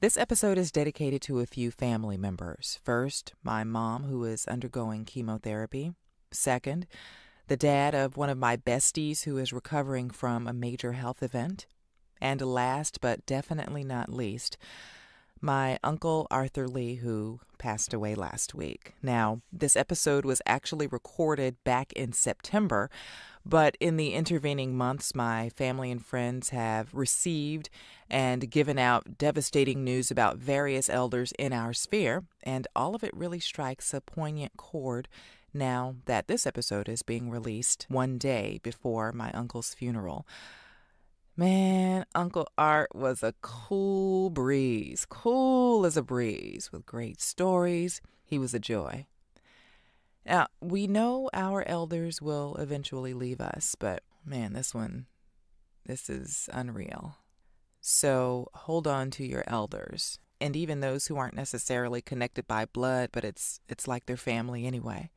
This episode is dedicated to a few family members. First, my mom, who is undergoing chemotherapy. Second, the dad of one of my besties who is recovering from a major health event. And last, but definitely not least, my uncle Arthur Lee, who passed away last week. Now, this episode was actually recorded back in September, but in the intervening months, my family and friends have received and given out devastating news about various elders in our sphere, and all of it really strikes a poignant chord now that this episode is being released one day before my uncle's funeral. Man, Uncle Art was a cool breeze, cool as a breeze, with great stories. He was a joy. Now, we know our elders will eventually leave us, but man, this is unreal. So hold on to your elders, and even those who aren't necessarily connected by blood, but it's like their family anyway.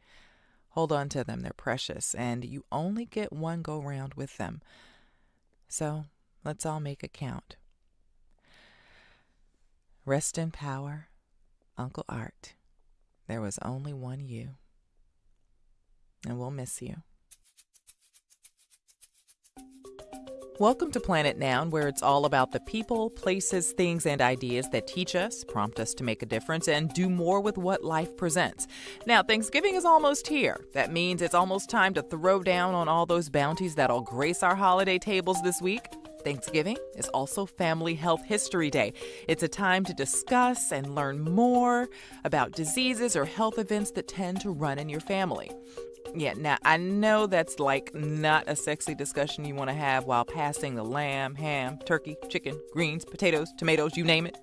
Hold on to them, they're precious, and you only get one go-round with them. So let's all make it count. Rest in power, Uncle Art. There was only one you. And we'll miss you. Welcome to Planet Noun, where it's all about the people, places, things, and ideas that teach us, prompt us to make a difference, and do more with what life presents. Now, Thanksgiving is almost here. That means it's almost time to throw down on all those bounties that'll grace our holiday tables this week. Thanksgiving is also Family Health History Day. It's a time to discuss and learn more about diseases or health events that tend to run in your family. Yeah, now I know that's like not a sexy discussion you want to have while passing the lamb, ham, turkey, chicken, greens, potatoes, tomatoes, you name it.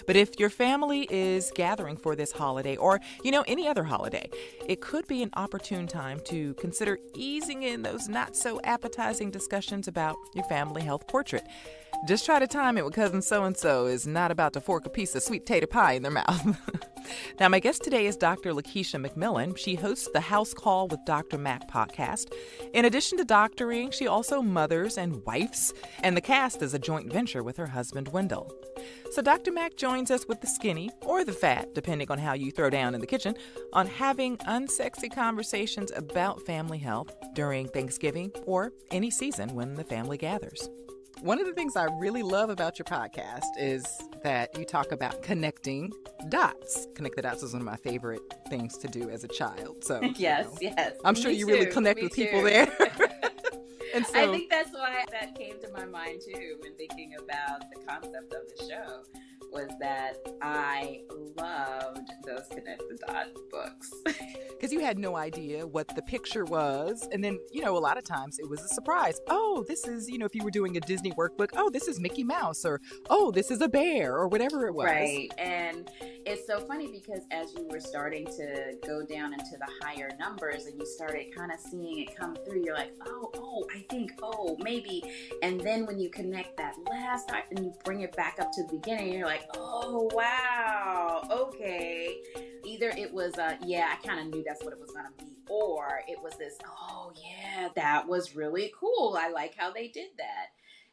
But if your family is gathering for this holiday or, any other holiday, it could be an opportune time to consider easing in those not so appetizing discussions about your family health portrait. Just try to time it with cousin so-and-so is not about to fork a piece of sweet-tater pie in their mouth. Now, my guest today is Doctor LaKeischa McMillan. She hosts the Housecall with Dr. Mac podcast. In addition to doctoring, she also mothers and wifes, and the cast is a joint venture with her husband, Wendell. So Dr. Mac joins us with the skinny, or the fat, depending on how you throw down in the kitchen, on having unsexy conversations about family health during Thanksgiving or any season when the family gathers. One of the things I really love about your podcast is that you talk about connecting dots. Connect the dots is one of my favorite things to do as a child. So yes. I'm sure you really connect with people there. And so, I think that's why that came to my mind too when thinking about the concept of the show, was that I loved those Connect the Dot books. Because you had no idea what the picture was. And then, a lot of times it was a surprise. Oh, this is, if you were doing a Disney workbook, oh, this is Mickey Mouse, or, oh, this is a bear, or whatever it was. Right. And it's so funny because as you were starting to go down into the higher numbers and you started kind of seeing it come through, you're like, oh, I think, maybe. And then when you connect that last dot and you bring it back up to the beginning, you're like, oh, wow, okay. Either it was, I kind of knew that's what it was going to be, or it was this, oh, yeah, that was really cool. I like how they did that.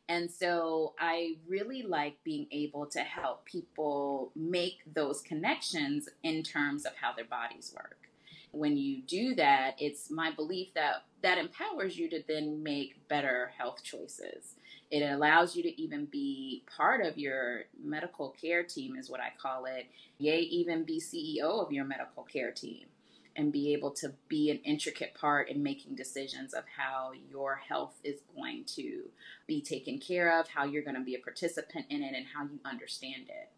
And so I really like being able to help people make those connections in terms of how their bodies work. When you do that, it's my belief that empowers you to then make better health choices. It allows you to even be part of your medical care team, is what I call it. Yay, even be CEO of your medical care team and be able to be an intricate part in making decisions of how your health is going to be taken care of, how you're going to be a participant in it, and how you understand it.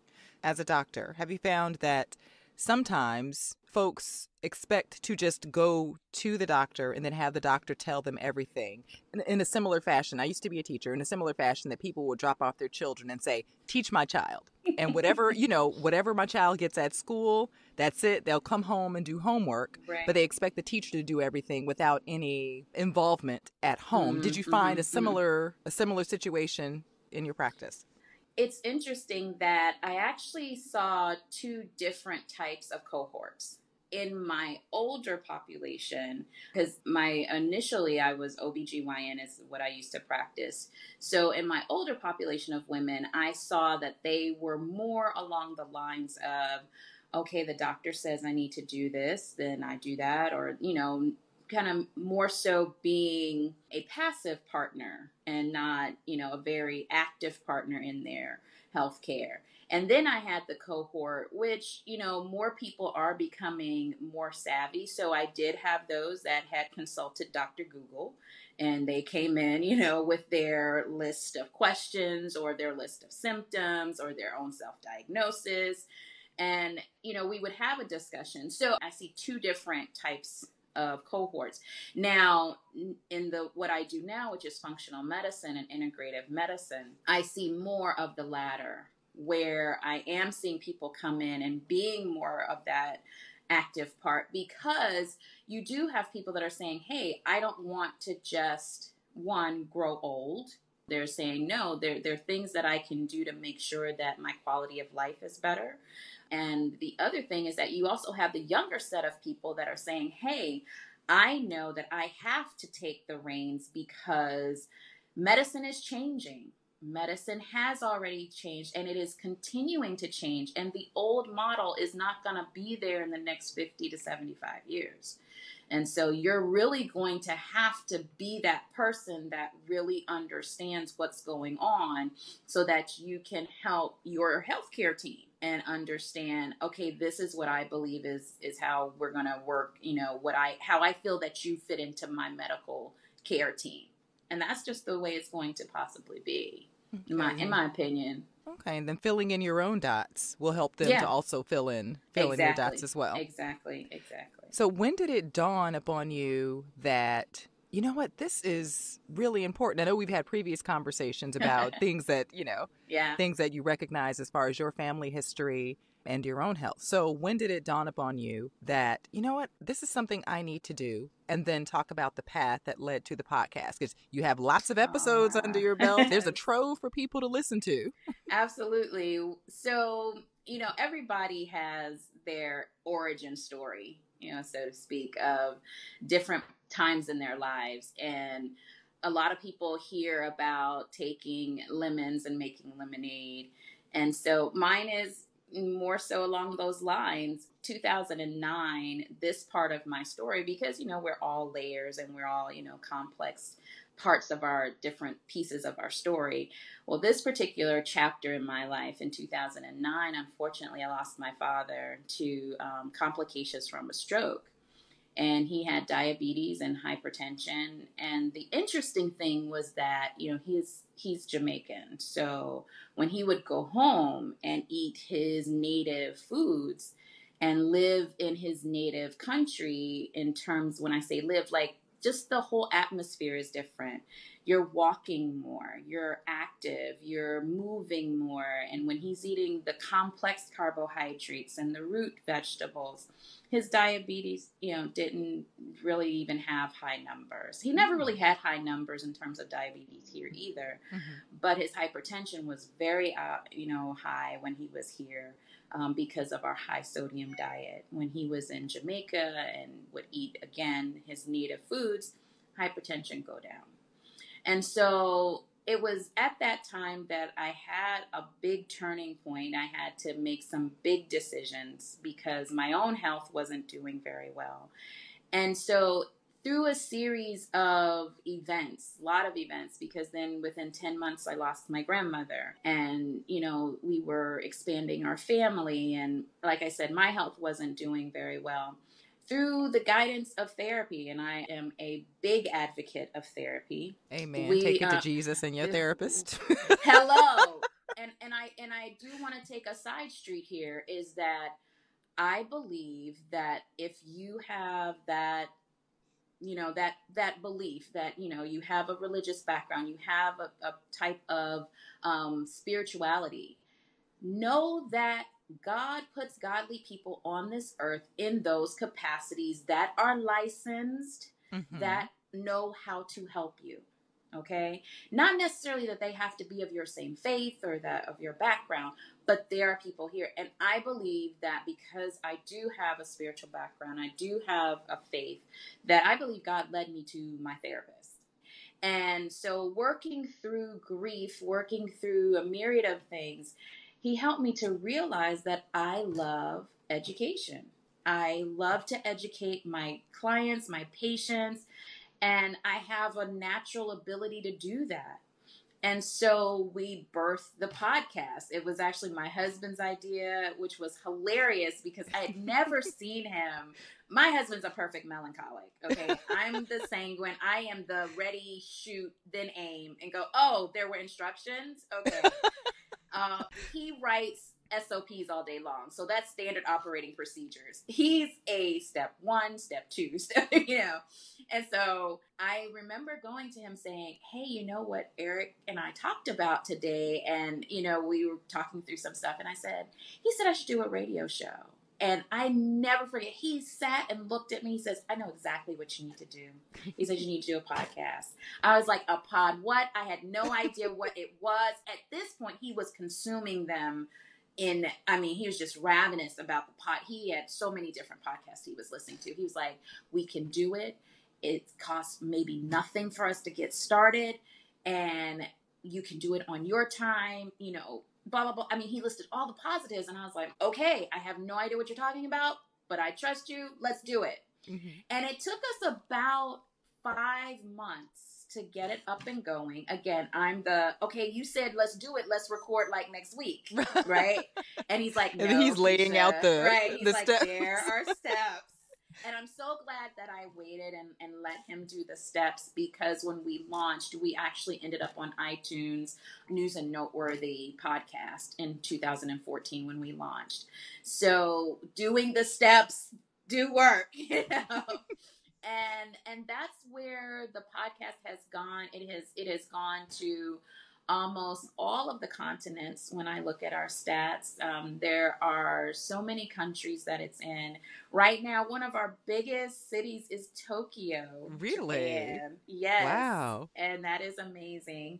As a doctor, have you found that sometimes folks expect to just go to the doctor and then have the doctor tell them everything in a similar fashion? I used to be a teacher, in a similar fashion that people would drop off their children and say, teach my child. And whatever, whatever my child gets at school, that's it. They'll come home and do homework, right. But they expect the teacher to do everything without any involvement at home. Did you find a similar situation in your practice? It's interesting that I actually saw two different types of cohorts. in my older population, because initially I was OBGYN is what I used to practice. So in my older population of women, I saw that they were more along the lines of, okay, the doctor says I need to do this, then I do that, or, kind of more so being a passive partner and not, a very active partner in their healthcare. And then I had the cohort, which, more people are becoming more savvy. So I did have those that had consulted Dr. Google, and they came in, with their list of questions or their list of symptoms or their own self-diagnosis. And, we would have a discussion. So I see two different types of cohorts. Now, in what I do now, which is functional medicine and integrative medicine, I see more of the latter, where I am seeing people come in and being more of that active part, because you do have people that are saying, hey, I don't want to just, one, grow old. They're saying, no, there are things that I can do to make sure that my quality of life is better. And the other thing is that you also have the younger set of people that are saying, hey, I know that I have to take the reins because medicine is changing. Medicine has already changed, and it is continuing to change. And the old model is not going to be there in the next 50 to 75 years. And so you're really going to have to be that person that really understands what's going on so that you can help your healthcare team and understand, okay, this is what I believe is how we're going to work, how I feel that you fit into my medical care team. And that's just the way it's going to possibly be, in my opinion. Okay, and then filling in your own dots will help them to also fill in your dots as well. Exactly. So when did it dawn upon you that, you know what, this is really important? I know we've had previous conversations about things that, things that you recognize as far as your family history and your own health. So when did it dawn upon you that, you know what, this is something I need to do? And then talk about the path that led to the podcast, because you have lots of episodes under your belt. There's a trove for people to listen to. Absolutely. So, everybody has their origin story, so to speak, of different times in their lives. And a lot of people hear about taking lemons and making lemonade. And so mine is more so along those lines. 2009, this part of my story, because, we're all layers and we're all, complex parts of our different pieces of our story. Well, this particular chapter in my life in 2009, unfortunately, I lost my father to complications from a stroke. And he had diabetes and hypertension. And the interesting thing was that, he's Jamaican. So when he would go home and eat his native foods and live in his native country, in terms, when I say live, like just the whole atmosphere is different. You're walking more, you're active, you're moving more. And when he's eating the complex carbohydrates and the root vegetables, his diabetes, didn't really even have high numbers. He never really had high numbers in terms of diabetes here either. Mm-hmm. But his hypertension was very, high when he was here because of our high sodium diet. When he was in Jamaica and would eat, again, his native foods, hypertension go down. And so it was at that time that I had a big turning point. I had to make some big decisions because my own health wasn't doing very well. And so through a series of events, a lot of events, because then within 10 months, I lost my grandmother. And, we were expanding our family. And like I said, my health wasn't doing very well. Through the guidance of therapy, and I am a big advocate of therapy. Amen. Take it to Jesus and your therapist. Hello. And I do want to take a side street here, is that I believe that if you have that, that belief that, you have a religious background, you have a type of spirituality, know that God puts godly people on this earth in those capacities that are licensed, mm-hmm. that know how to help you. Okay. Not necessarily that they have to be of your same faith or that of your background, but there are people here. And I believe that because I do have a spiritual background, I do have a faith, that I believe God led me to my therapist. And so working through grief, working through a myriad of things, he helped me to realize that I love education. I love to educate my clients, my patients, and I have a natural ability to do that. And so we birthed the podcast. It was actually my husband's idea, which was hilarious because I had never seen him. My husband's a perfect melancholic. Okay. I'm the sanguine. I am the ready, shoot, then aim and go, oh, there were instructions. Okay. He writes SOPs all day long. So that's standard operating procedures. He's a step 1, step 2, And so I remember going to him saying, hey, you know what Eric and I talked about today? And, we were talking through some stuff. And he said I should do a radio show. And I never forget, he sat and looked at me. He says, I know exactly what you need to do. He says, you need to do a podcast. I was like, a pod what? I had no idea what it was. At this point, he was consuming them he was just ravenous about the pod. He had so many different podcasts he was listening to. He was like, we can do it. It costs maybe nothing for us to get started. And you can do it on your time, blah, blah, blah. He listed all the positives and I was like, okay, I have no idea what you're talking about, but I trust you. Let's do it. Mm-hmm. And it took us about 5 months to get it up and going. Again, I'm okay, you said, let's do it. Let's record like next week. Right. And he's like, no, and he's laying out the steps. There are steps. And I'm so glad that I waited and let him do the steps, because when we launched, we actually ended up on iTunes News and Noteworthy podcast in 2014 when we launched. So doing the steps do work, And that's where the podcast has gone. It has gone to almost all of the continents. When I look at our stats, there are so many countries that it's in. Right now, one of our biggest cities is Tokyo. Really? Japan. Yes. Wow. And that is amazing.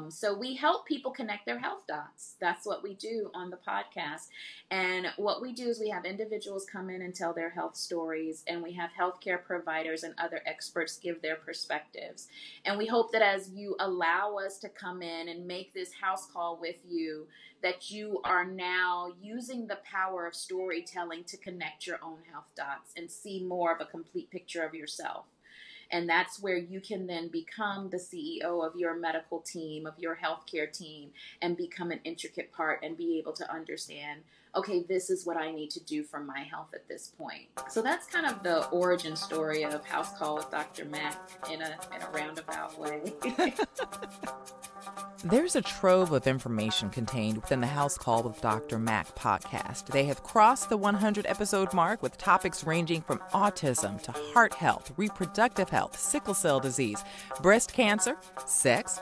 So we help people connect their health dots. That's what we do on the podcast. And what we do is we have individuals come in and tell their health stories, and we have healthcare providers and other experts give their perspectives. And we hope that as you allow us to come in and make this house call with you, that you are now using the power of storytelling to connect your own health dots and see more of a complete picture of yourself. And that's where you can then become the CEO of your medical team, of your healthcare team, and become an intricate part and be able to understand, okay, this is what I need to do for my health at this point. So that's kind of the origin story of Housecall with Dr. Mac in a roundabout way. There's a trove of information contained within the Housecall with Dr. Mac podcast. They have crossed the 100-episode mark with topics ranging from autism to heart health, reproductive health, sickle cell disease, breast cancer, sex,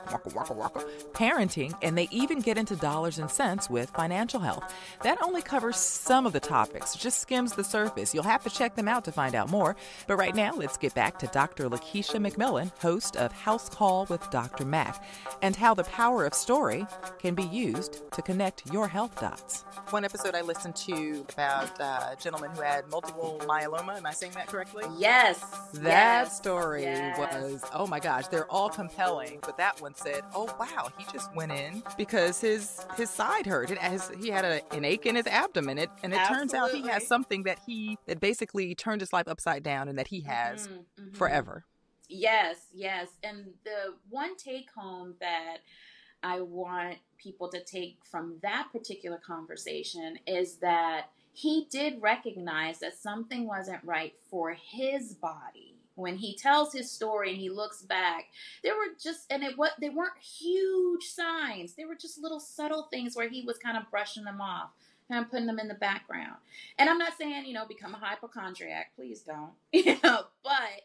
parenting, and they even get into dollars and cents with financial health. That only covers some of the topics, just skims the surface. You'll have to check them out to find out more. But right now, let's get back to Doctor LaKeischa McMillan, host of Housecall with Dr. Mac, and how the power of story can be used to connect your health dots. One episode I listened to about a gentleman who had multiple myeloma. Am I saying that correctly? Yes. That story was, oh my gosh, they're all compelling. But that one said, oh wow, he just went in because his side hurt. He had an ache in his abdomen. And it turns out he has something that basically turned his life upside down and that he has forever. Yes. And the one take home that I want people to take from that particular conversation is that he did recognize that something wasn't right for his body. When he tells his story and he looks back, they weren't huge signs. They were just little subtle things where he was kind of brushing them off and putting them in the background. And I'm not saying, become a hypochondriac. Please don't. But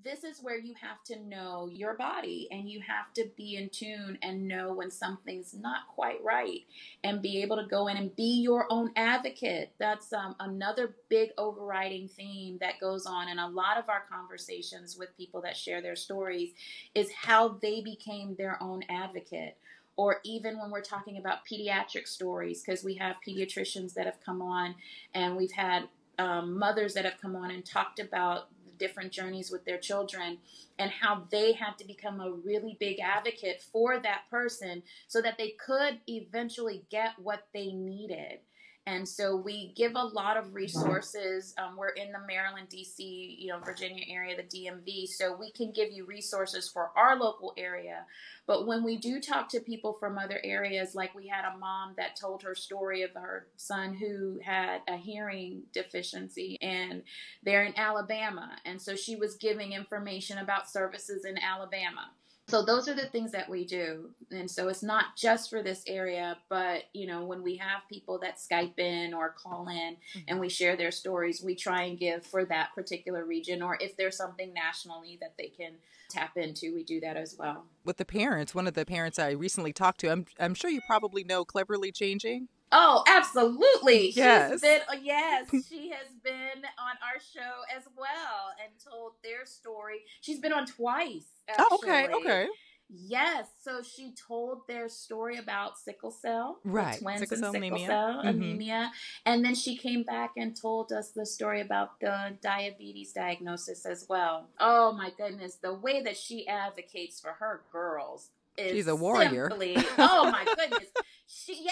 this is where you have to know your body, and you have to be in tune and know when something's not quite right, and be able to go in and be your own advocate. That's another big overriding theme that goes on in a lot of our conversations with people that share their stories, is how they became their own advocate. Or even when we're talking about pediatric stories, because we have pediatricians that have come on, and we've had mothers that have come on and talked about different journeys with their children, and how they had to become a really big advocate for that person so that they could eventually get what they needed. And so we give a lot of resources. We're in the Maryland, D.C., Virginia area, the DMV, so we can give you resources for our local area. But when we do talk to people from other areas, like we had a mom that told her story of her son who had a hearing deficiency, and they're in Alabama. And so she was giving information about services in Alabama. So those are the things that we do. And so it's not just for this area, but, when we have people that Skype in or call in and we share their stories, we try and give for that particular region, or if there's something nationally that they can tap into, we do that as well. With the parents, one of the parents I recently talked to, I'm sure you probably know Cleverly Changing. Oh, absolutely. Yes. She has been on our show as well and told their story. She's been on twice, actually. Oh, okay. Yes. So she told their story about sickle cell, right? Twins sickle cell and sickle anemia. cell anemia. And then she came back and told us the story about the diabetes diagnosis as well. Oh my goodness. The way that she advocates for her girls is She's a warrior. Simply, oh my goodness. She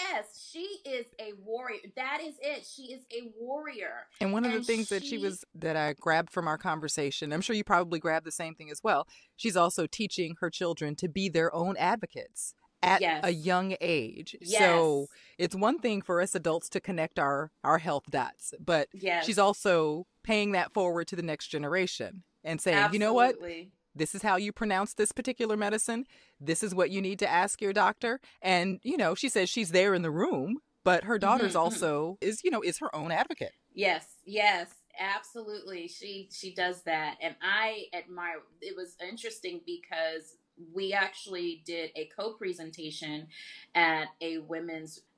is a warrior. That is it. She is a warrior. And one of the things that I grabbed from our conversation, I'm sure you probably grabbed the same thing as well. She's also teaching her children to be their own advocates at a young age. Yes. So it's one thing for us adults to connect our health dots, but she's also paying that forward to the next generation and saying, Absolutely. You know what? This is how you pronounce this particular medicine. This is what you need to ask your doctor. And, she says she's there in the room, but her daughter's also is her own advocate. Yes, absolutely. She does that. And I admire, it was interesting because we actually did a co-presentation at a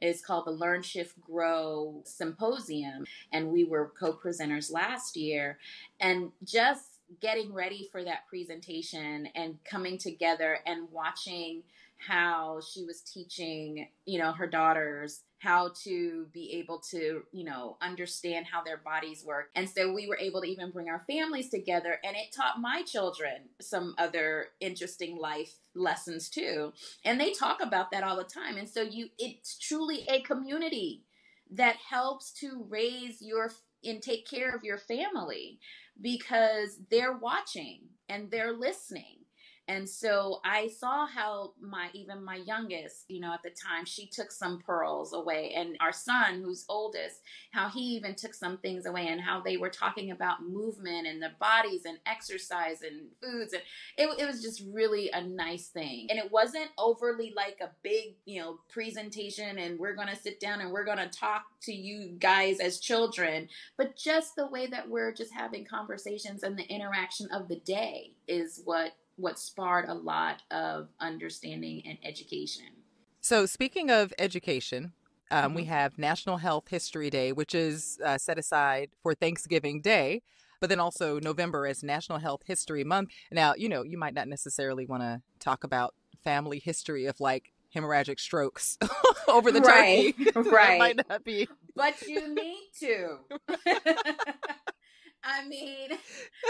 it's called the Learn, Shift, Grow Symposium. And we were co-presenters last year. And just getting ready for that presentation and coming together and watching how she was teaching, her daughters how to be able to, understand how their bodies work. And so we were able to even bring our families together, and it taught my children some other interesting life lessons too. And they talk about that all the time. And so it's truly a community that helps to raise and take care of your family, because they're watching and they're listening. And so I saw how my youngest, at the time, she took some pearls away, and our son, who's oldest, how he even took some things away, and how they were talking about movement and their bodies and exercise and foods. And it was just really a nice thing. And it wasn't overly like a big, presentation and we're going to sit down and we're going to talk to you guys as children, but just the way that we're just having conversations, and the interaction of the day is what sparred a lot of understanding and education. So speaking of education, we have National Health History Day, which is set aside for Thanksgiving Day, but then also November as National Health History Month. Now, you might not necessarily want to talk about family history of like hemorrhagic strokes over the turkey. Right. Might not be. But you need to. I mean,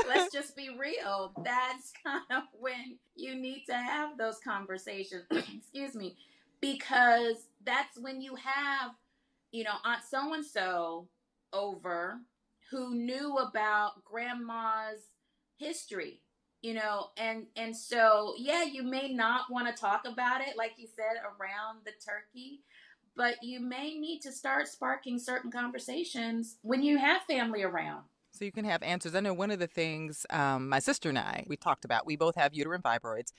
let's just be real. That's kind of when you need to have those conversations. Excuse me. Because that's when you have, Aunt so-and-so over who knew about grandma's history, and so, you may not want to talk about it, like you said, around the turkey, but you may need to start sparking certain conversations when you have family around. So you can have answers. I know one of the things my sister and I, we talked about, we both have uterine fibroids,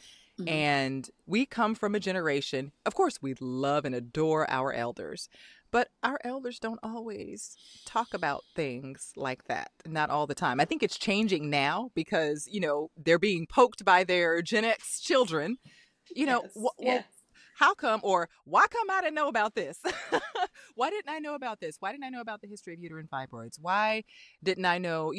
and we come from a generation, of course, we love and adore our elders, But our elders don't always talk about things like that. Not all the time. I think it's changing now because, they're being poked by their Gen X children. Yes. Well, Yes. how come, or why come I didn't know about this? Why didn't I know about this? Why didn't I know about the history of uterine fibroids? Why didn't I know,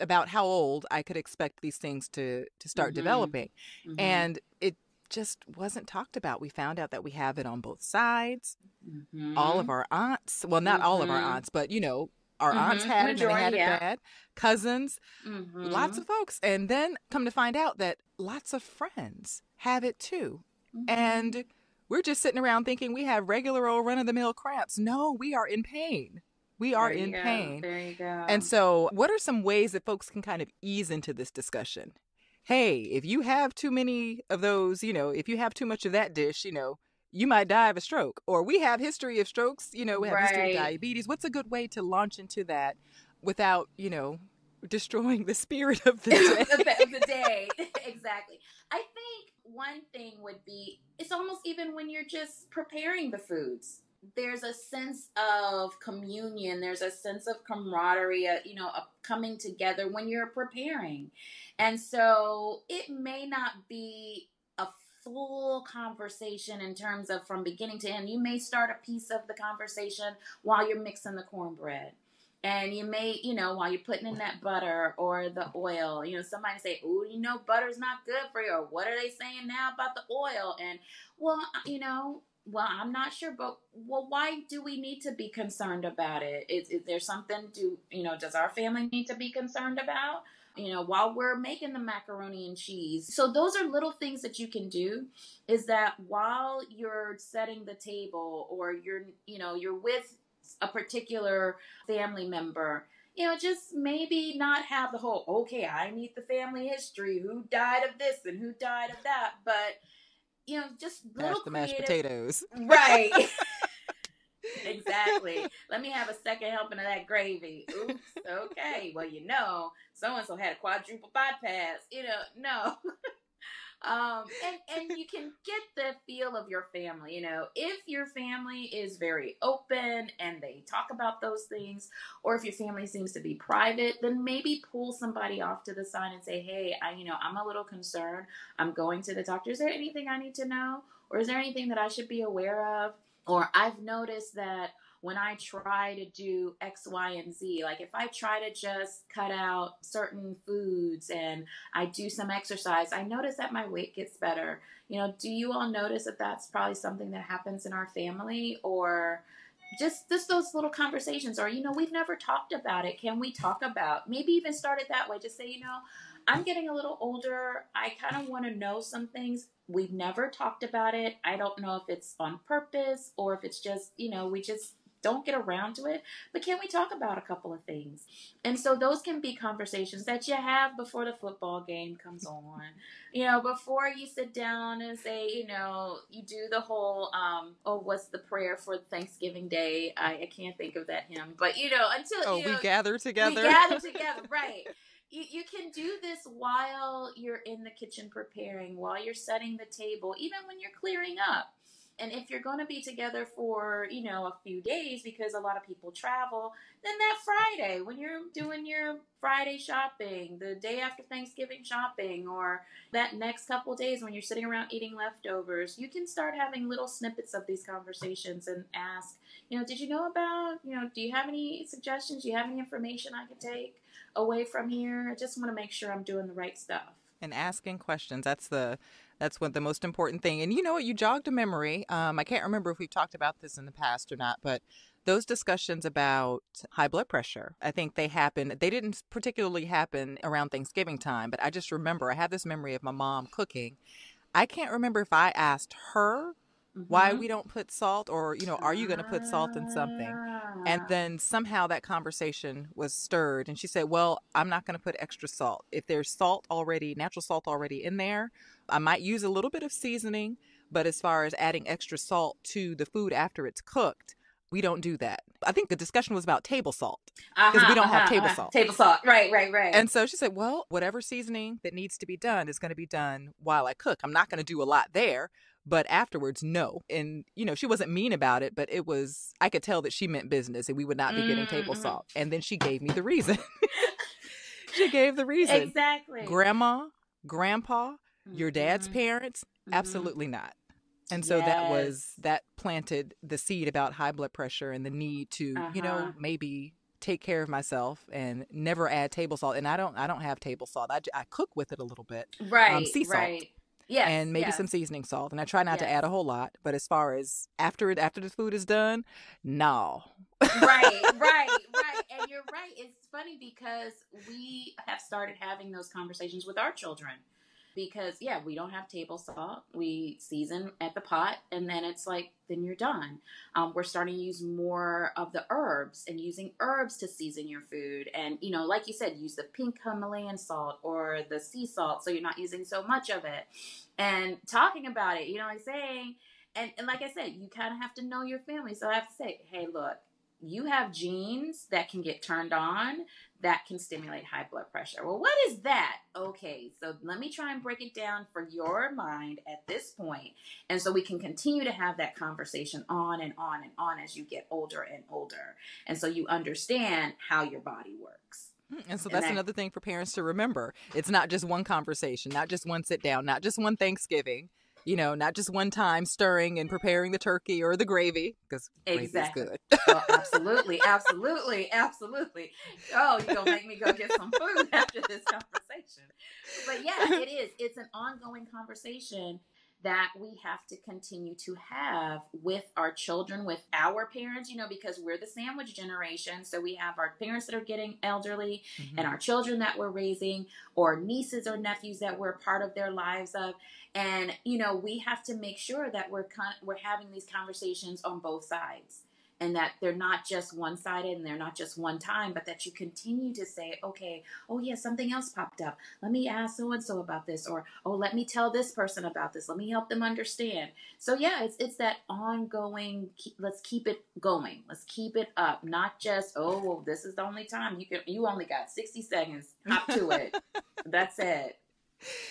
about how old I could expect these things to start Mm-hmm. developing? Mm-hmm. And it just wasn't talked about. We found out that we have it on both sides. All of Mm-hmm. our aunts, well, not all of our Mm-hmm. aunts, but our aunts Mm-hmm. had it and they Majority, had it yeah. bad. Cousins, lots Mm-hmm. of folks. And then come to find out that lots of friends have it too. Mm-hmm. And we're just sitting around thinking we have regular old run of the mill cramps. No, we are in pain. We are There you in go. pain. There you And go. so, what are some ways that folks can kind of ease into this discussion? Hey, if you have too many of those, if you have too much of that dish, you might die of a stroke. Or we have history of strokes, we have history of Right. diabetes. What's a good way to launch into that without, destroying the spirit of the day? Of the day. Exactly. I think one thing would be, it's almost even when you're just preparing the foods. There's a sense of communion. There's a sense of camaraderie, of coming together when you're preparing. And so it may not be a full conversation in terms of from beginning to end. You may start a piece of the conversation while you're mixing the cornbread. And you may, while you're putting in that butter or the oil, somebody say, oh, butter's not good for you. Or what are they saying now about the oil? And, well, well, I'm not sure, but, well, why do we need to be concerned about it? Is there something does our family need to be concerned about? While we're making the macaroni and cheese. So those are little things that you can do, is that while you're setting the table or you're with a particular family member, just maybe not have the whole, okay, I need the family history, who died of this and who died of that, but, just Mash little the mashed creative, potatoes. right. Exactly. Let me have a second helping of that gravy. Oops. Okay. Well, so-and-so had a quadruple bypass. No. And you can get the feel of your family. If your family is very open and they talk about those things, or if your family seems to be private, then maybe pull somebody off to the side and say, hey, I'm a little concerned. I'm going to the doctor. Is there anything I need to know? Or is there anything that I should be aware of? Or I've noticed that when I try to do X, Y, and Z, like if I try to just cut out certain foods and I do some exercise, I notice that my weight gets better. Do you all notice that that's probably something that happens in our family? Or just those little conversations, or we've never talked about it, can we talk about, maybe even start it that way, just say, I'm getting a little older, I kind of want to know some things, we've never talked about it, I don't know if it's on purpose or if it's just we just don't get around to it, but can we talk about a couple of things? And so those can be conversations that you have before the football game comes on, before you sit down and say, you do the whole what's the prayer for Thanksgiving Day, I can't think of that hymn, but until Oh, we gather we together. gather together, right? You can do this while you're in the kitchen preparing, while you're setting the table, even when you're clearing up. And if you're going to be together for, a few days, because a lot of people travel, then that Friday, when you're doing your Friday shopping, the day after Thanksgiving shopping, or that next couple of days when you're sitting around eating leftovers, you can start having little snippets of these conversations and ask, did you know about, do you have any suggestions? Do you have any information I could take away from here? I just want to make sure I'm doing the right stuff. And asking questions. That's what the most important thing. And you know what? You jogged a memory. I can't remember if we've talked about this in the past or not, but those discussions about high blood pressure, I think they happen. They didn't particularly happen around Thanksgiving time, but I just remember I have this memory of my mom cooking. I can't remember if I asked her why Mm-hmm. we don't put salt, or are you going to put salt in something? And Ah. then somehow that conversation was stirred and she said, well, I'm not going to put extra salt. If there's salt already, natural salt already in there, I might use a little bit of seasoning, but as far as adding extra salt to the food after it's cooked, we don't do that. I think the discussion was about table salt because we Uh-huh, don't have uh-huh, table uh-huh. salt. Table salt. Right, right, right. And so she said, well, whatever seasoning that needs to be done is going to be done while I cook. I'm not going to do a lot there, but afterwards, no. And, she wasn't mean about it, but I could tell that she meant business and we would not be getting table salt. And then she gave me the reason. She gave the reason. Exactly. Grandma, grandpa, your dad's parents, absolutely not. And so that planted the seed about high blood pressure and the need to, maybe take care of myself and never add table salt. And I don't have table salt. I cook with it a little bit. Sea salt. Yes. And maybe some seasoning salt. And I try not to add a whole lot. But as far as after the food is done, no. Right. And you're right. It's funny because we have started having those conversations with our children. Because, we don't have table salt. We season at the pot, and then it's like, then you're done. We're starting to use more of the herbs and using herbs to season your food. And, like you said, use the pink Himalayan salt or the sea salt so you're not using so much of it. And talking about it, like saying, and like I said, you kind of have to know your family. So I have to say, hey, look, you have genes that can get turned on that can stimulate high blood pressure. Well, what is that? Okay, so let me try and break it down for your mind at this point. And so we can continue to have that conversation on and on and on as you get older and older. And so you understand how your body works. And so that's another thing for parents to remember. It's not just one conversation, not just one sit down, not just one Thanksgiving. Not just one time stirring and preparing the turkey or the gravy, because gravy is good. Oh, absolutely. Oh, you're going to make me go get some food after this conversation. But it is. It's an ongoing conversation that we have to continue to have with our children, with our parents, because we're the sandwich generation. So we have our parents that are getting elderly and our children that we're raising, or nieces or nephews that we're part of their lives of. And, we have to make sure that we're having these conversations on both sides. And that they're not just one-sided and they're not just one time, but that you continue to say, okay, oh yeah, something else popped up. Let me ask so-and-so about this. Or, oh, let me tell this person about this. Let me help them understand. So it's that ongoing, let's keep it going. Let's keep it up. Not just, oh, well, this is the only time. You only got 60 seconds. Hop to it. That's it.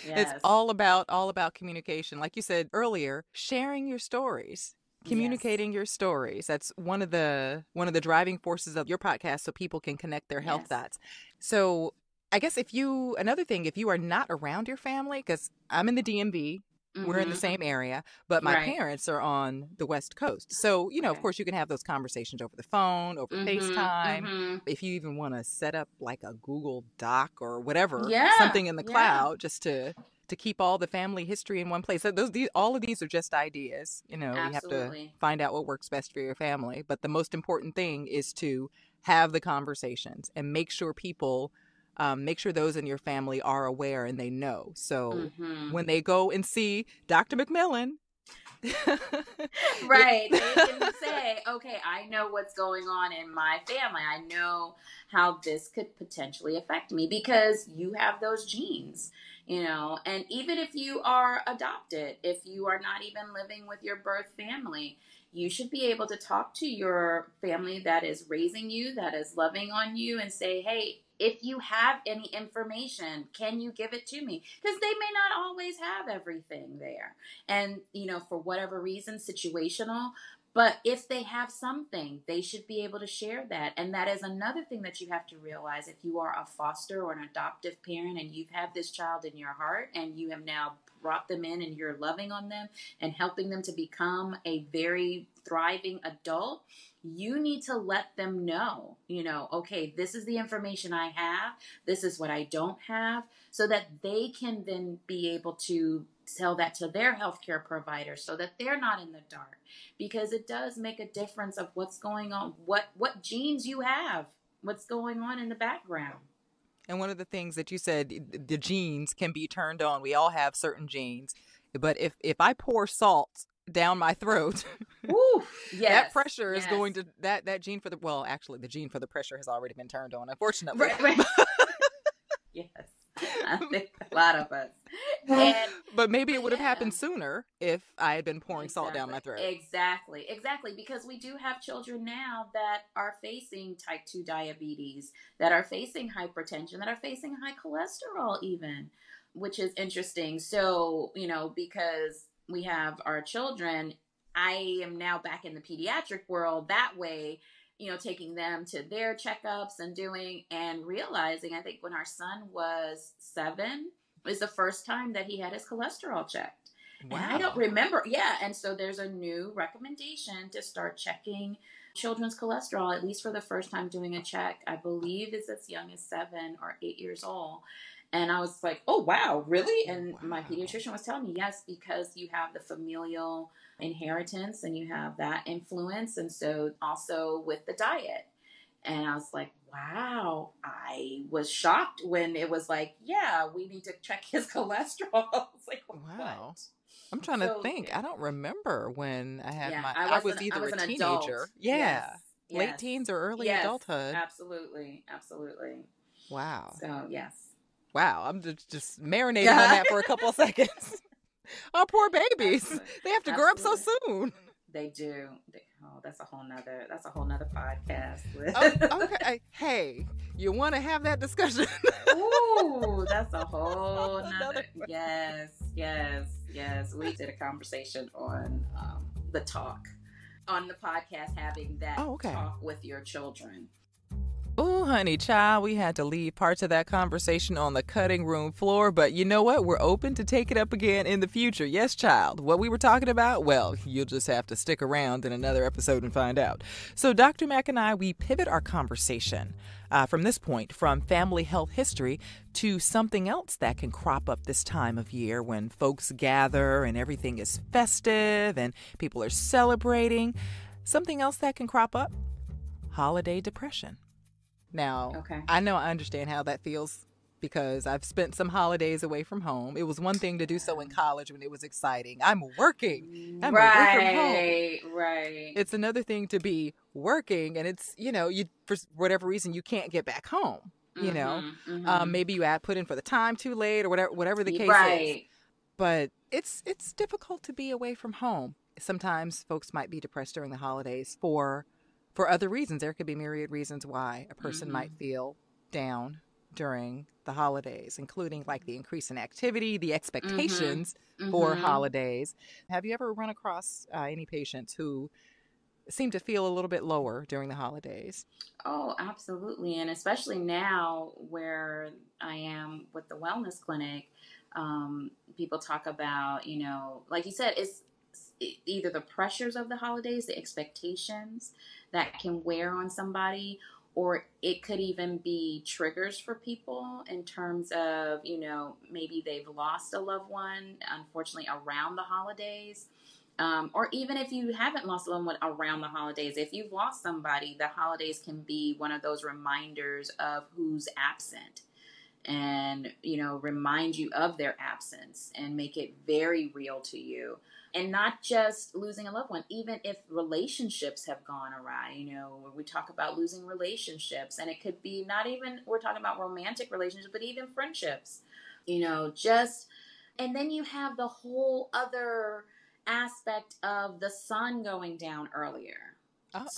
Yes. It's all about communication. Like you said earlier, sharing your stories. Communicating your stories. That's one of the driving forces of your podcast, so people can connect their health dots. So I guess if you are not around your family, because I'm in the DMV, we're in the same area, but my parents are on the West Coast. So, of course, you can have those conversations over the phone, over FaceTime. If you even want to set up like a Google Doc or whatever, something in the cloud, just to keep all the family history in one place. So all of these are just ideas. You have to find out what works best for your family. But the most important thing is to have the conversations and make sure those in your family are aware and they know. So when they go and see Dr. McMillan, right, they can say, okay, I know what's going on in my family. I know how this could potentially affect me because you have those genes. And even if you are adopted, if you are not even living with your birth family, you should be able to talk to your family that is raising you, that is loving on you, and say, hey, if you have any information, can you give it to me? Because they may not always have everything there. And, for whatever reason, situational. But if they have something, they should be able to share that. And that is another thing that you have to realize. If you are a foster or an adoptive parent and you've had this child in your heart and you have now brought them in and you're loving on them and helping them to become a very thriving adult, you need to let them know, okay, this is the information I have. This is what I don't have, so that they can then be able to tell that to their healthcare provider so that they're not in the dark, because it does make a difference of what's going on, what genes you have, what's going on in the background. And one of the things that you said, the genes can be turned on. We all have certain genes, but if I pour salt down my throat, Ooh, yes, that pressure is going to that gene for the gene for the pressure has already been turned on, unfortunately. Right. Yes. I think a lot of us. But maybe it would have happened sooner if I had been pouring salt down my throat. Exactly. Because we do have children now that are facing type 2 diabetes, that are facing hypertension, that are facing high cholesterol even, which is interesting. So, because we have our children, I am now back in the pediatric world that way, taking them to their checkups and realizing, I think when our son was 7 was the first time that he had his cholesterol checked. Wow. And I don't remember. Yeah. And so there's a new recommendation to start checking children's cholesterol, at least for the first time doing a check. I believe it's as young as 7 or 8 years old. And I was like, oh, wow, really? And my pediatrician was telling me, yes, because you have the familial inheritance and you have that influence. And so also with the diet. And I was like, wow, I was shocked when it was like, yeah, we need to check his cholesterol. I was like, wow. What? I'm trying to think. I don't remember when I had I was either a teenager. Adult. Yeah. Yes. Late teens or early adulthood. Absolutely. Wow. So, yes. Wow. I'm just marinating on that for a couple of seconds. Our poor babies. Absolutely. They have to grow up so soon. They do. That's a whole nother podcast. Okay. Hey, you want to have that discussion? Ooh, that's a whole nother. Yes. We did a conversation on the talk on the podcast, having that talk with your children. Oh, honey child, we had to leave parts of that conversation on the cutting room floor, but you know what? We're open to take it up again in the future. Yes, child. What we were talking about? Well, you'll just have to stick around in another episode and find out. So Dr. Mack and I, we pivot our conversation from this point from family health history to something else that can crop up this time of year when folks gather and everything is festive and people are celebrating. Something else that can crop up? Holiday depression. Now, I know I understand how that feels because I've spent some holidays away from home. It was one thing to do so in college when it was exciting. I'm working. I'm away from home. Right. It's another thing to be working and it's, you for whatever reason, you can't get back home, maybe you put in for the time too late or whatever the case is. But it's difficult to be away from home. Sometimes folks might be depressed during the holidays for other reasons. There could be myriad reasons why a person might feel down during the holidays, including like the increase in activity, the expectations for holidays. Have you ever run across any patients who seem to feel a little bit lower during the holidays? Oh, absolutely. And especially now where I am with the wellness clinic, people talk about, like you said, it's either the pressures of the holidays, the expectations that can wear on somebody, or it could even be triggers for people in terms of, maybe they've lost a loved one, unfortunately, around the holidays. Or even if you haven't lost a loved one around the holidays, if you've lost somebody, the holidays can be one of those reminders of who's absent and, remind you of their absence and make it very real to you. And not just losing a loved one, even if relationships have gone awry, we talk about losing relationships, and it could be not even, we're talking about romantic relationships, but even friendships, and then you have the whole other aspect of the sun going down earlier.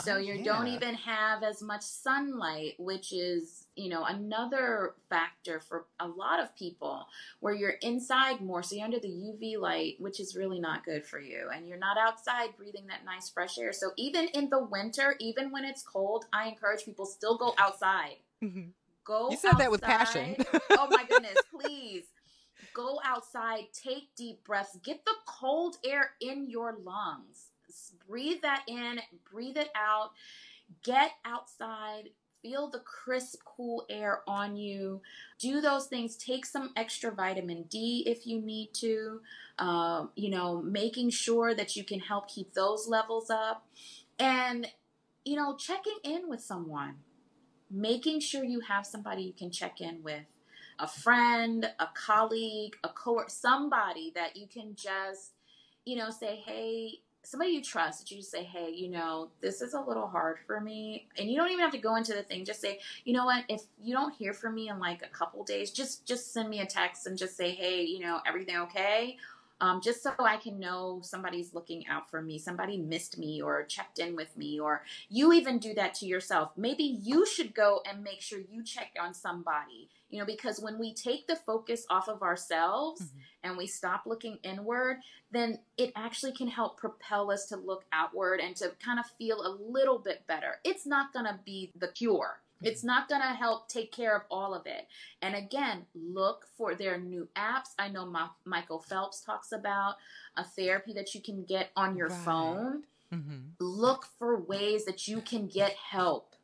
So you don't even have as much sunlight, which is, another factor for a lot of people where you're inside more. So you're under the UV light, which is really not good for you. And you're not outside breathing that nice fresh air. So even in the winter, even when it's cold, I encourage people still go outside. Go You said outside. That with passion. Oh my goodness, please. Go outside, take deep breaths, get the cold air in your lungs. Breathe that in, breathe it out, get outside, feel the crisp, cool air on you. Do those things. Take some extra vitamin D if you need to, making sure that you can help keep those levels up. And, checking in with someone, making sure you have somebody you can check in with. A friend, a colleague, a cohort, somebody that you can just, say, hey, somebody you trust, that you just say, hey, this is a little hard for me. And you don't even have to go into the thing. Just say, you know what, if you don't hear from me in like a couple days, just send me a text and just say, hey, everything okay? Just so I can know somebody's looking out for me, somebody missed me or checked in with me, or you even do that to yourself. Maybe you should go and make sure you check on somebody. because when we take the focus off of ourselves Mm-hmm. and we stop looking inward, then it actually can help propel us to look outward and to kind of feel a little bit better. It's not going to be the cure. It's not going to help take care of all of it. And again, look for their new apps. I know Michael Phelps talks about a therapy that you can get on your phone. Mm-hmm. Look for ways that you can get help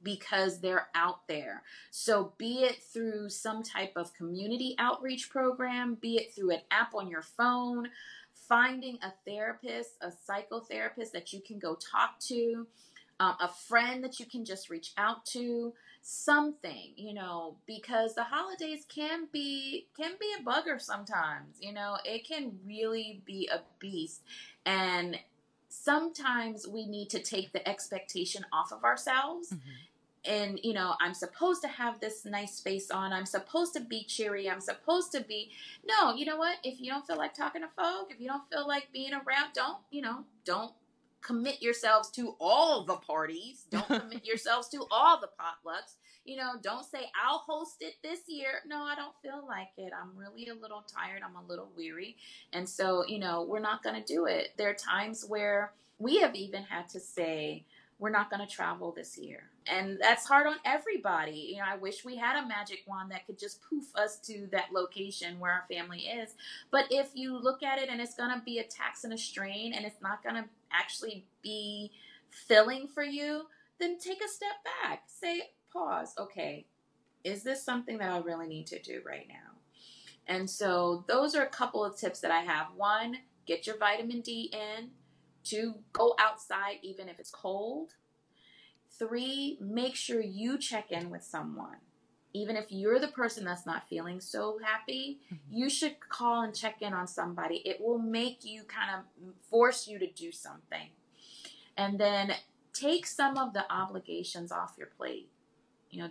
because they're out there. So be it through some type of community outreach program, be it through an app on your phone, finding a therapist, a psychotherapist that you can go talk to, a friend that you can just reach out to, something, because the holidays can be a bugger sometimes. It can really be a beast. And sometimes we need to take the expectation off of ourselves. Mm-hmm. And, I'm supposed to have this nice face on. I'm supposed to be cheery. I'm supposed to be, no, you know what? If you don't feel like talking to folk, if you don't feel like being around, don't commit yourselves to all the parties. Don't commit yourselves to all the potlucks. Don't say, I'll host it this year. No, I don't feel like it. I'm really a little tired. I'm a little weary. And so, we're not going to do it. There are times where we have even had to say, we're not going to travel this year. And that's hard on everybody. I wish we had a magic wand that could just poof us to that location where our family is. But if you look at it and it's going to be a tax and a strain and it's not going to actually be filling for you, then take a step back. Say, pause. Okay, is this something that I really need to do right now? And so those are a couple of tips that I have. 1, get your vitamin D in. 2, go outside even if it's cold. 3, make sure you check in with someone. Even if you're the person that's not feeling so happy, you should call and check in on somebody. It will make you kind of force you to do something. And then take some of the obligations off your plate.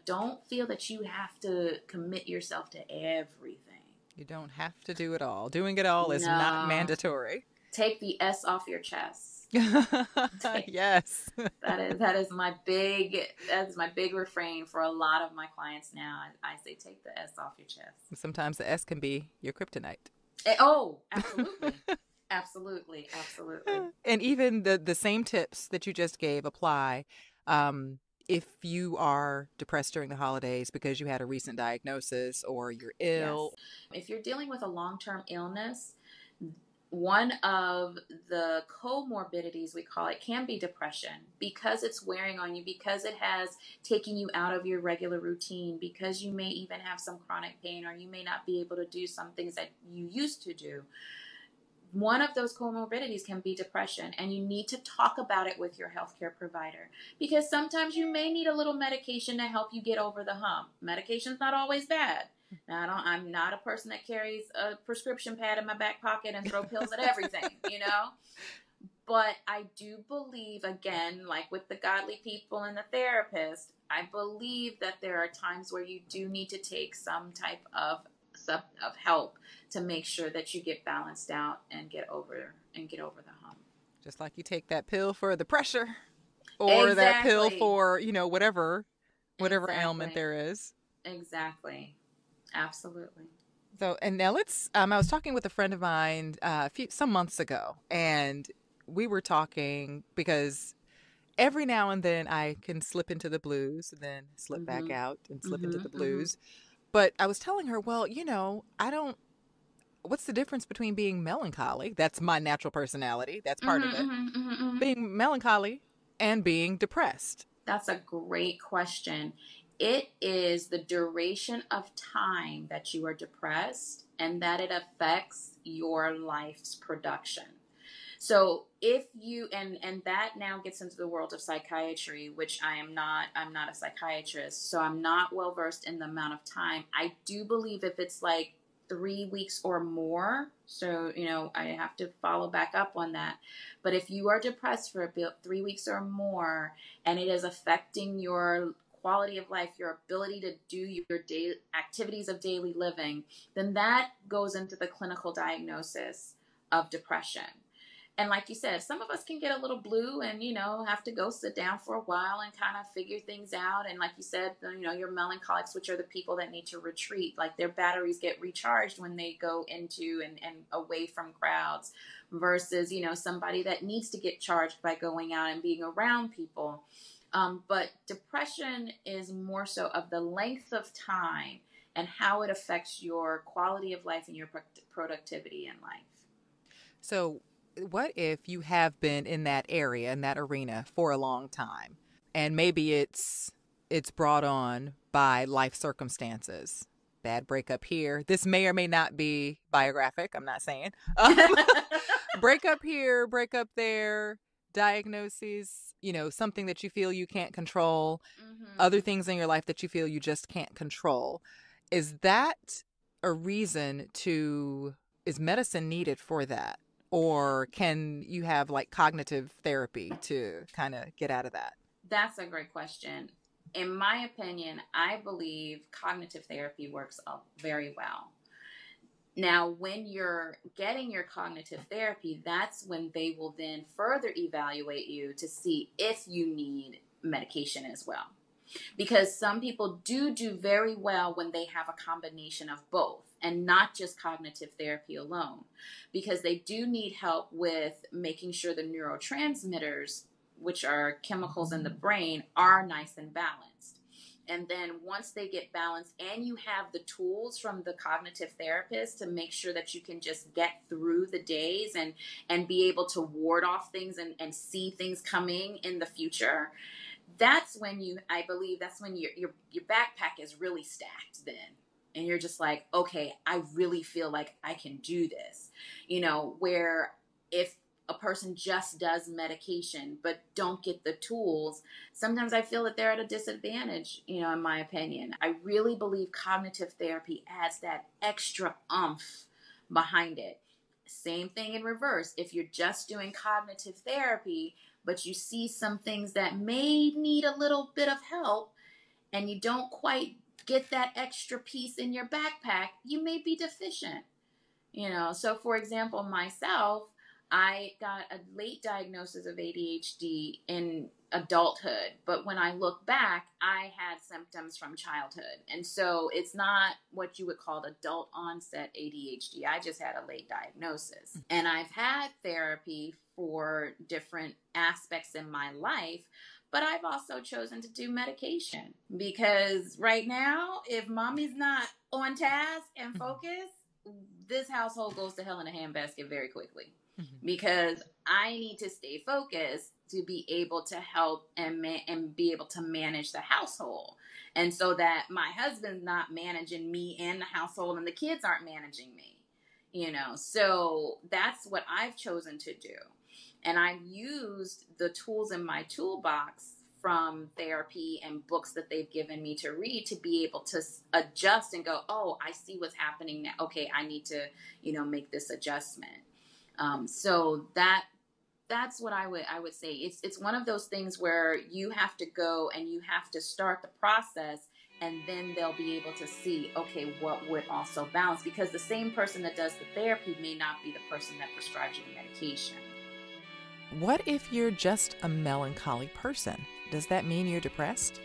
Don't feel that you have to commit yourself to everything. You don't have to do it all. Doing it all is not mandatory. Take the S off your chest. Yes. That is my big refrain for a lot of my clients now. I say take the S off your chest. Sometimes the S can be your kryptonite. Absolutely. Absolutely. And even the same tips that you just gave apply if you are depressed during the holidays because you had a recent diagnosis or you're ill. Yes. If you're dealing with a long-term illness, one of the comorbidities, we call it, can be depression because it's wearing on you, because it has taken you out of your regular routine, because you may even have some chronic pain or you may not be able to do some things that you used to do. One of those comorbidities can be depression, and you need to talk about it with your healthcare provider because sometimes you may need a little medication to help you get over the hump. Medication's not always bad. Now, I'm not a person that carries a prescription pad in my back pocket and throw pills at everything, But I do believe, again, like with the godly people and the therapist, I believe that there are times where you do need to take some type of help to make sure that you get balanced out and get over the hump. Just like you take that pill for the pressure or that pill for, whatever ailment there is. Exactly. Absolutely. So, and now I was talking with a friend of mine some months ago, and we were talking because every now and then I can slip into the blues and then slip back out and slip into the blues. But I was telling her, well, what's the difference between being melancholy? That's my natural personality. That's part of it. Being melancholy and being depressed. That's a great question. It is the duration of time that you are depressed and that it affects your life's production. So if you, and that now gets into the world of psychiatry, which I'm not a psychiatrist, so I'm not well versed in the amount of time. I do believe if it's like 3 weeks or more, so, I have to follow back up on that. But if you are depressed for about 3 weeks or more, and it is affecting your quality of life, your ability to do your daily activities of daily living, then that goes into the clinical diagnosis of depression. And like you said, some of us can get a little blue and, have to go sit down for a while and kind of figure things out. And like you said, your melancholics, which are the people that need to retreat, like their batteries get recharged when they go into and away from crowds versus, somebody that needs to get charged by going out and being around people. But depression is more so of the length of time and how it affects your quality of life and your productivity in life. So, what if you have been in that area, in that arena for a long time, and maybe it's brought on by life circumstances? Bad breakup here. This may or may not be biographic. I'm not saying. Breakup here, breakup there, diagnoses, something that you feel you can't control, other things in your life that you feel you just can't control. Is that a reason is medicine needed for that? Or can you have like cognitive therapy to kind of get out of that? That's a great question. In my opinion, I believe cognitive therapy works very well. Now, when you're getting your cognitive therapy, that's when they will then further evaluate you to see if you need medication as well. Because some people do very well when they have a combination of both and not just cognitive therapy alone, because they do need help with making sure the neurotransmitters, which are chemicals in the brain, are nice and balanced. And then once they get balanced and you have the tools from the cognitive therapist to make sure that you can just get through the days and be able to ward off things and see things coming in the future, that's when I believe that's when your backpack is really stacked then. And you're just like, okay, I really feel like I can do this. Where if a person just does medication but don't get the tools, sometimes I feel that they're at a disadvantage, in my opinion. I really believe cognitive therapy adds that extra oomph behind it. Same thing in reverse. If you're just doing cognitive therapy, but you see some things that may need a little bit of help and you don't quite get that extra piece in your backpack, you may be deficient. So for example, myself, I got a late diagnosis of ADHD in adulthood, but when I look back, I had symptoms from childhood. And so it's not what you would call adult onset ADHD. I just had a late diagnosis. And I've had therapy for different aspects in my life, but I've also chosen to do medication because right now, if mommy's not on task and focused, this household goes to hell in a handbasket very quickly. Because I need to stay focused to be able to help and be able to manage the household. And so that my husband's not managing me and the household and the kids aren't managing me, So that's what I've chosen to do. And I've used the tools in my toolbox from therapy and books that they've given me to read to be able to adjust and go, oh, I see what's happening now. Okay, I need to, make this adjustment. So that's what I would say. It's one of those things where you have to go and you have to start the process, and then they'll be able to see, okay, what would also balance, because the same person that does the therapy may not be the person that prescribes you the medication. What if you're just a melancholy person? Does that mean you're depressed?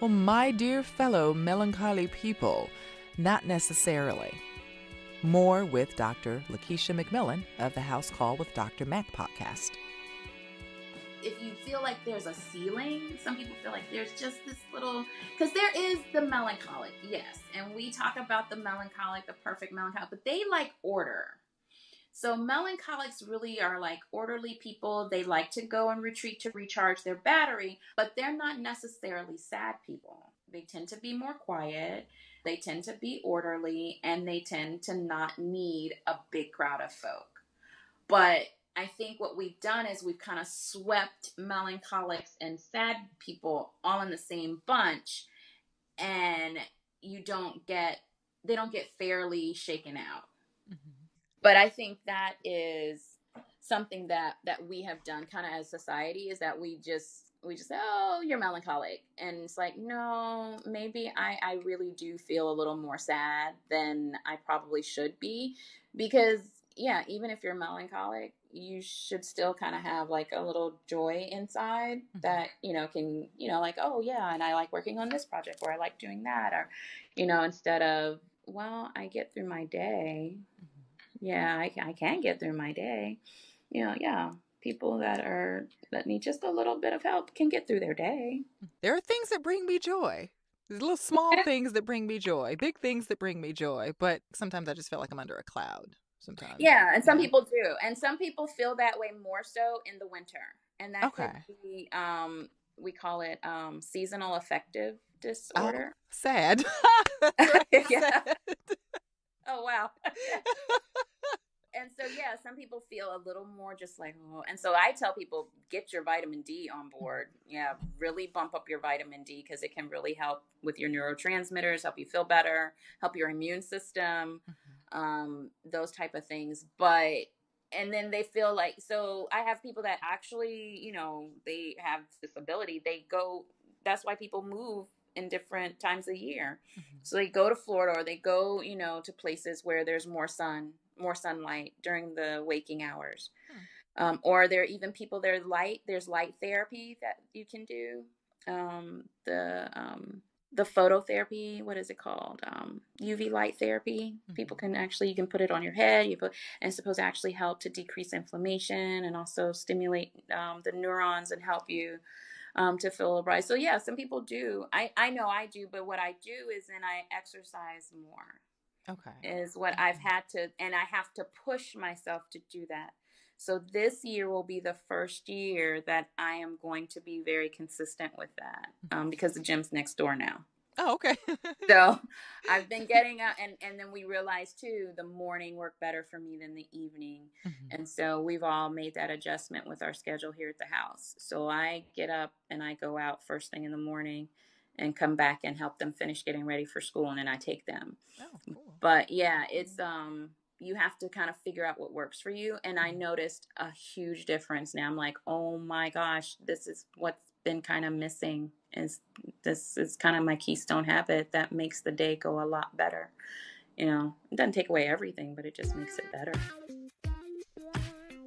Well, my dear fellow melancholy people, not necessarily. More with Doctor LaKeischa McMillan of the Housecall with Dr. Mac podcast. If you feel like there's a ceiling, some people feel like there's just this little, because there is the melancholic, yes. And we talk about the melancholic, the perfect melancholic, but they like order. So melancholics really are like orderly people. They like to go and retreat to recharge their battery, but they're not necessarily sad people. They tend to be more quiet. They tend to be orderly, and they tend to not need a big crowd of folk. But I think what we've done is we've kind of swept melancholics and sad people all in the same bunch, and they don't get fairly shaken out. Mm-hmm. But I think that is something that we have done kind of as society, is that we just say, oh, you're melancholic. And it's like, no, maybe I really do feel a little more sad than I probably should be. Because, yeah, even if you're melancholic, you should still kind of have like a little joy inside that, can, like, oh yeah, and I like working on this project, or I like doing that, or, instead of, well, I get through my day. Yeah, I can get through my day. Yeah. People that need just a little bit of help can get through their day. There are things that bring me joy. There's little small things that bring me joy, big things that bring me joy, but sometimes I just feel like I'm under a cloud sometimes. Yeah, and some people do. And some people feel that way more so in the winter. And that could be, we call it seasonal affective disorder. Oh, sad. Sad. Oh, wow. And so, yeah, some people feel a little more just like, oh. And so I tell people, get your vitamin D on board. Yeah, really bump up your vitamin D, because it can really help with your neurotransmitters, help you feel better, help your immune system, those type of things. And then they feel like, so I have people that actually, they have this ability. That's why people move in different times of year. So they go to Florida, or they go, to places where there's more sunlight during the waking hours. Or there are even people, there's light therapy that you can do. The phototherapy, what is it called? UV light therapy. People can actually, you can put it on your head, and it's supposed to actually help to decrease inflammation and also stimulate the neurons and help you to feel bright. So yeah, some people do. I know I do, but what I do is then I exercise more. Okay. Is what I've had to, and I have to push myself to do that. So this year will be the first year that I am going to be very consistent with that, because the gym's next door now. Oh, okay. So I've been getting up, and then we realized too, the morning worked better for me than the evening. And so we've all made that adjustment with our schedule here at the house. So I get up and I go out first thing in the morning and come back and help them finish getting ready for school, and then I take them. Oh, cool. But yeah, it's you have to kind of figure out what works for you. And I noticed a huge difference. Now I'm like, oh my gosh, this is what's been kind of missing. This is kind of my keystone habit that makes the day go a lot better. It doesn't take away everything, but it just makes it better.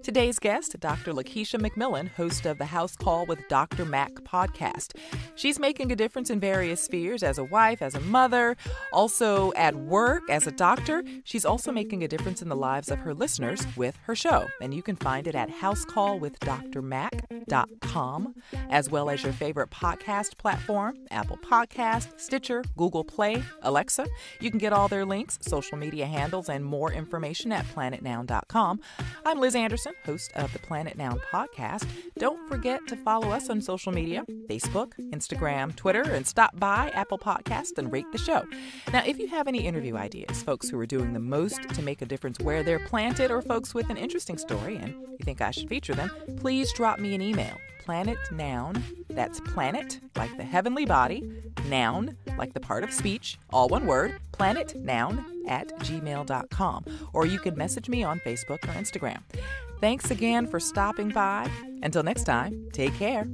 Today's guest, Doctor LaKeischa McMillan, host of the Housecall with Dr. Mac podcast. She's making a difference in various spheres as a wife, as a mother, also at work, as a doctor. She's also making a difference in the lives of her listeners with her show. And you can find it at housecallwithdrmac.com, as well as your favorite podcast platform, Apple Podcast, Stitcher, Google Play, Alexa. You can get all their links, social media handles, and more information at planetnoun.com. I'm Liz Anderson, host of the Planet Noun podcast. Don't forget to follow us on social media, Facebook, Instagram, Twitter, and stop by Apple Podcasts and rate the show. Now, if you have any interview ideas, folks who are doing the most to make a difference where they're planted, or folks with an interesting story and you think I should feature them, please drop me an email. Planet Noun, that's planet, like the heavenly body, noun, like the part of speech, all one word, planetnoun@gmail.com. Or you can message me on Facebook or Instagram. Thanks again for stopping by. Until next time, take care.